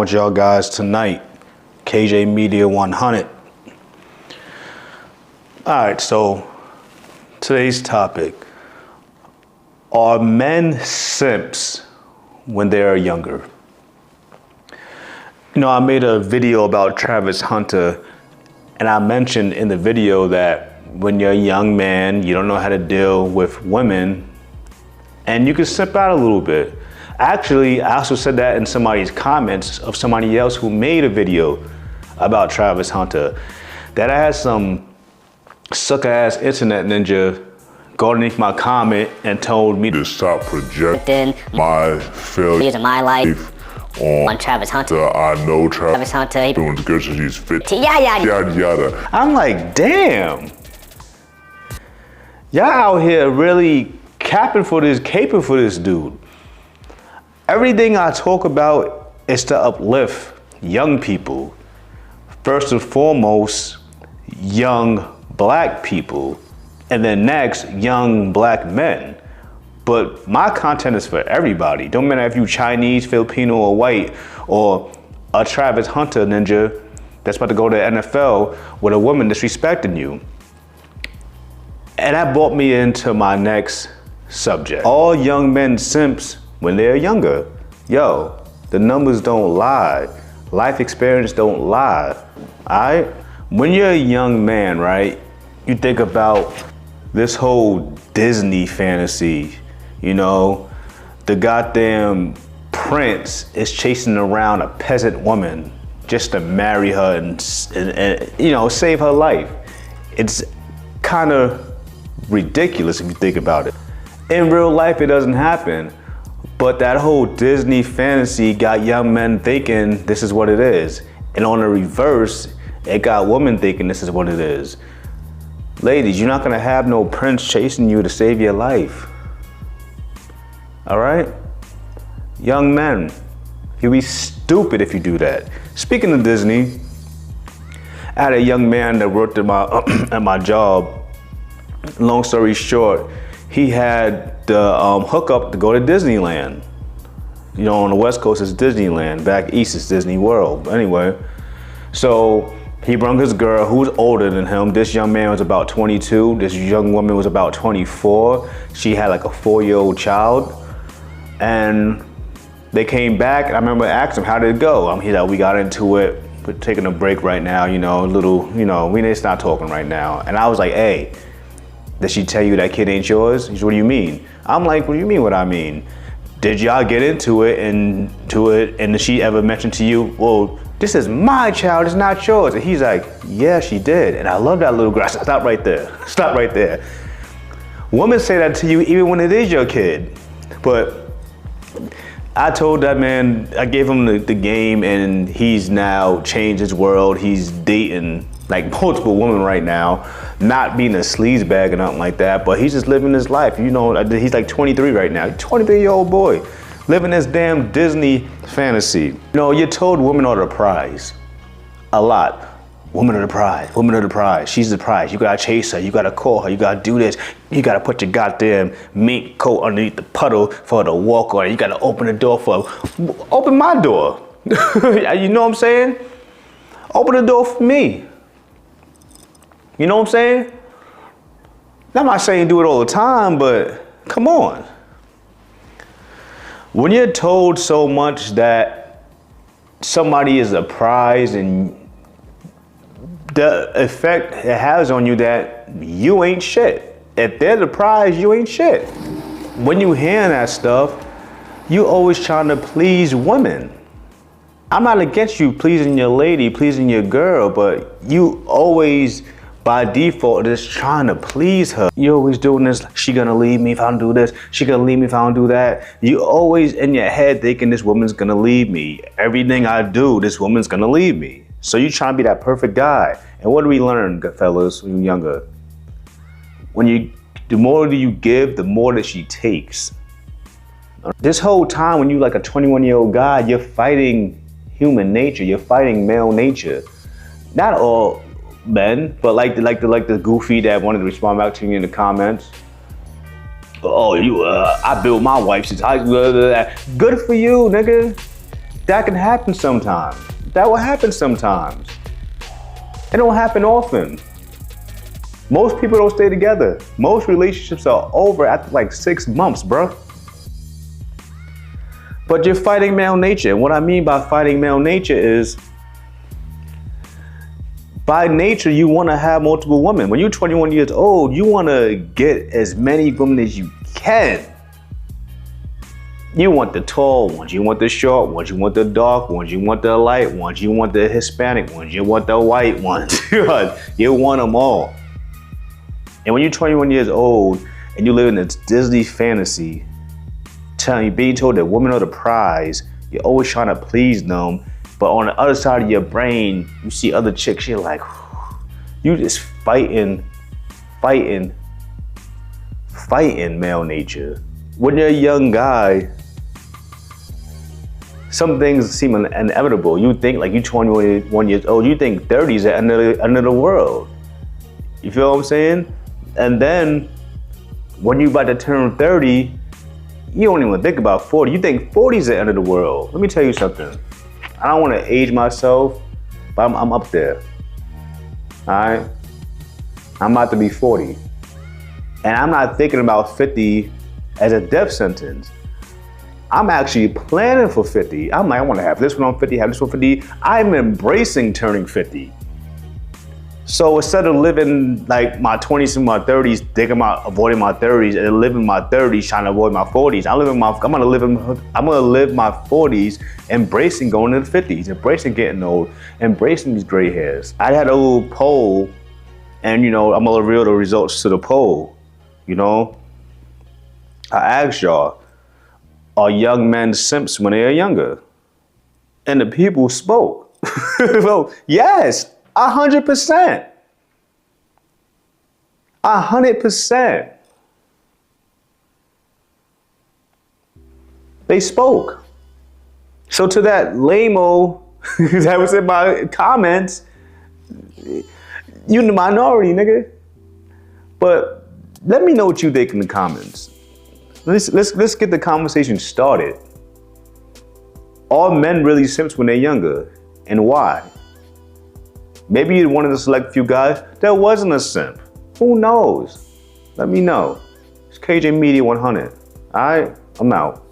With y'all guys tonight, KJ Media 100. Alright, so today's topic, are men simps when they are younger? You know, I made a video about Travis Hunter, and I mentioned in the video that when you're a young man, you don't know how to deal with women, and you can simp out a little bit. Actually, I also said that in somebody's comments of somebody else who made a video about Travis Hunter, that I had some sucker ass internet ninja go underneath my comment and told me to stop projecting my failures in my life on Travis Hunter. I know Travis Hunter, he doing good since he's 50. Yada yada. I'm like, damn. Y'all out here really caping for this dude. Everything I talk about is to uplift young people. First and foremost, young black people. And then next, young black men. But my content is for everybody. Don't matter if you Chinese, Filipino, or white, or a Travis Hunter ninja that's about to go to the NFL with a woman disrespecting you. And that brought me into my next subject. All young men simps when they're younger. Yo, the numbers don't lie. Life experience don't lie, all right? When you're a young man, right, you think about this whole Disney fantasy, you know, the goddamn prince is chasing around a peasant woman just to marry her and you know, save her life. It's kind of ridiculous if you think about it. In real life, it doesn't happen. But that whole Disney fantasy got young men thinking this is what it is. And on the reverse, it got women thinking this is what it is. Ladies, you're not gonna have no prince chasing you to save your life. All right? Young men, you'll be stupid if you do that. Speaking of Disney, I had a young man that worked at my job. Long story short, he had the hookup to go to Disneyland. You know, on the West Coast it's Disneyland, back east it's Disney World. Anyway, so he brought his girl who was older than him. This young man was about 22. This young woman was about 24. She had like a 4-year-old child. And they came back, and I remember asking him, how did it go? He's like, we got into it. We're taking a break right now, you know, we just not talking right now. And I was like, hey, did she tell you that kid ain't yours? He said, what do you mean? I'm like, what do you mean what I mean? Did y'all get into it and did she ever mention to you, well, this is my child, it's not yours? And he's like, yeah, she did. And I love that little girl. I said, stop right there. Stop right there. Women say that to you even when it is your kid. But I told that man, I gave him the game, and he's now changed his world. He's dating like multiple women right now, not being a sleazebag or nothing like that, but he's just living his life. You know, he's like 23 right now, 23-year-old boy, living this damn Disney fantasy. You know, you're told women are the prize, a lot. Women are the prize, women are the prize, she's the prize. You gotta chase her, you gotta call her, you gotta do this. You gotta put your goddamn mink coat underneath the puddle for her to walk on. You gotta open the door for her. Open my door. You know what I'm saying? Open the door for me. You know what I'm saying? I'm not saying do it all the time, but come on. When you're told so much that somebody is a prize, and the effect it has on you that you ain't shit. If they're the prize, you ain't shit. When you hear that stuff, you always trying to please women. I'm not against you pleasing your lady, pleasing your girl, but you always, by default, just trying to please her. You're always doing this, she gonna leave me if I don't do this, she gonna leave me if I don't do that. You always in your head thinking this woman's gonna leave me. Everything I do, this woman's gonna leave me. So you trying to be that perfect guy. And what do we learn, fellas, when you're younger? The more that you give, the more that she takes. This whole time when you're like a 21-year-old guy, you're fighting human nature, you're fighting male nature. Not all men, but like the goofy that wanted to respond back to you in the comments. Oh, I built my wife since high school. Good for you, nigga. That can happen sometimes. That will happen sometimes. It don't happen often. Most people don't stay together. Most relationships are over after like 6 months, bro. But you're fighting male nature. And what I mean by fighting male nature is, by nature, you want to have multiple women. When you're 21 years old, you want to get as many women as you can. You want the tall ones, you want the short ones, you want the dark ones, you want the light ones, you want the Hispanic ones, you want the white ones. You want them all. And when you're 21 years old and you live in this Disney fantasy, being told that women are the prize, you're always trying to please them, but on the other side of your brain, you see other chicks, you're like, you just fighting male nature. When you're a young guy, some things seem inevitable. You think, like, you're 21 years old, you think 30 is the end of the world. You feel what I'm saying? And then when you're about to turn 30, you don't even think about 40. You think 40 is the end of the world. Let me tell you something. I don't want to age myself, but I'm up there. All right? I'm about to be 40. And I'm not thinking about 50 as a death sentence. I'm actually planning for 50. I'm like, I want to have this one on 50, have this one 50. I'm embracing turning 50. So instead of living like my 20s and my 30s, avoiding my 30s, and living my 30s trying to avoid my 40s, I'm gonna live my 40s embracing going to the 50s, embracing getting old, embracing these gray hairs. I had a little poll, and I'm gonna reveal the results to the poll. I asked y'all, are young men simps when they are younger? And the people spoke. Well, yes, 100%. 100%. They spoke. So to that lame-o that was in my comments, you the minority, nigga. But let me know what you think in the comments. Let's get the conversation started. Are men really simps when they're younger, and why? Maybe you're one of the select few guys that wasn't a simp. Who knows? Let me know. It's KJ Media 100. All right, I'm out.